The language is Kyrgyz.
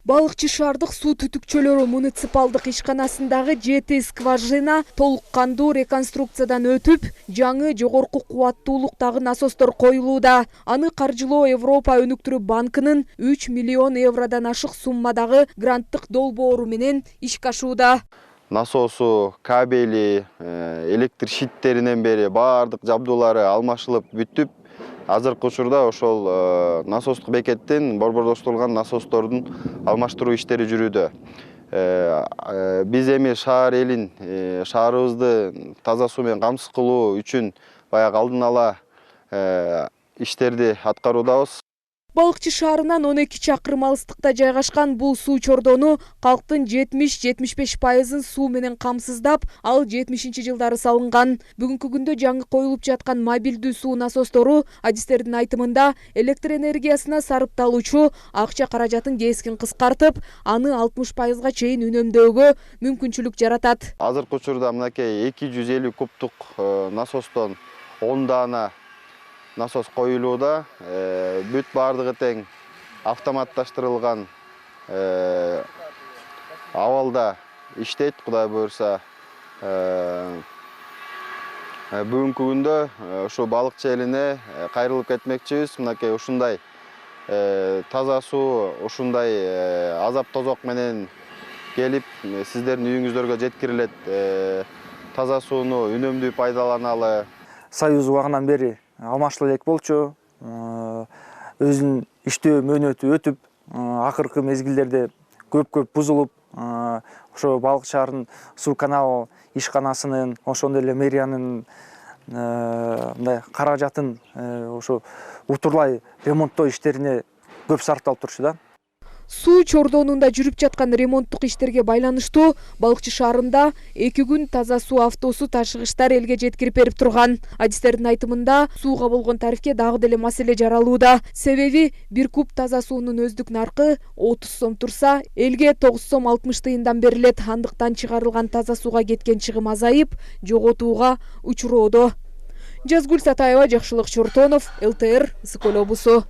Балыкчы шаардык суу түтүкчөлөрү муниципалдык ишканасындагы 7 скважина толук кандуу реконструкциядан өтүп, жаңы жогорку кубаттуулуктагы насостор коюлууда. Аны каржылоо Европа өнүктүрүү банкынын 3 миллион евродон ашык суммадагы гранттык долбоору менен ишке ашууда. Насосу, кабели, электр щиттеринен бери баардык жабдуулары алмашылып бүтүп, азыркы учурда ошол насостук бекеттин борбордоштурулган насостордун алмаштыруу иштери жүрүүдө. Биз эми шаар элин, шаарыбызды таза суу менен камсыз кылуу үчүн баягы алдын ала иштерди аткаруудабыз. Балыкчы шаарынан 12 чакырым алыстыкта жайгашкан бул суу чордону калктын 70-75% суу менен камсыздап, ал 70-жылдары салынган. Бүгүнкү күндө жаңы коюлуп жаткан мобилдүү суу насостору адистердин айтымында электр энергиясына сарыпталуучу акча каражатын кескин кыскартып, аны 60%га чейин үнөмдөөгө мүмкүнчүлүк жаратат. Азыркы учурда мынакей 250 кубтук насостон 10 дана насос коюлууда. Бүт бардыгы тең автоматташтырылган абалда иштейт, Кудай буйрса. Бүгүнкү күндө ушу балыкчы элине кайрылып кетмекчибиз. Мынакей ушундай таза суу, ушундай азап тозок менен келип, сиздердин үйүңүздөргө жеткирилет. Таза сууну үнөмдүү пайдаланалы. Союз убагынан бери алмаштуу элек болчу. Өзүнүн иштөө мөөнөтү өтүп, акыркы мезгилдерде көп бузулуп, ошо Балык шаарынын суу канал ишканасынын, ошондой эле мэриянын мындай каражатын ошо утурлай ремонттоо иштерине көп сарпталып турчу да. Суу чордонунда жүрүп жаткан ремонттук иштерге байланыштуу Балыкчы шаарында 2 күн таза суу автосу ташыгычтар элге жеткирип берип турган. Адистердин айтымында сууга болгон тарифке дагы деле маселе жаралууда. Себеби 1 куб таза суунун өздүк наркы 30 сом турса, элге 9 сом 60 тыйындан берилет. Андыктан чыгарылган таза сууга кеткен чыгым азайып, жоготууга учуроодо. Жазгүл Сатаева, Жакшылык Чортонов, ЛТР, Ысык Көл облусу.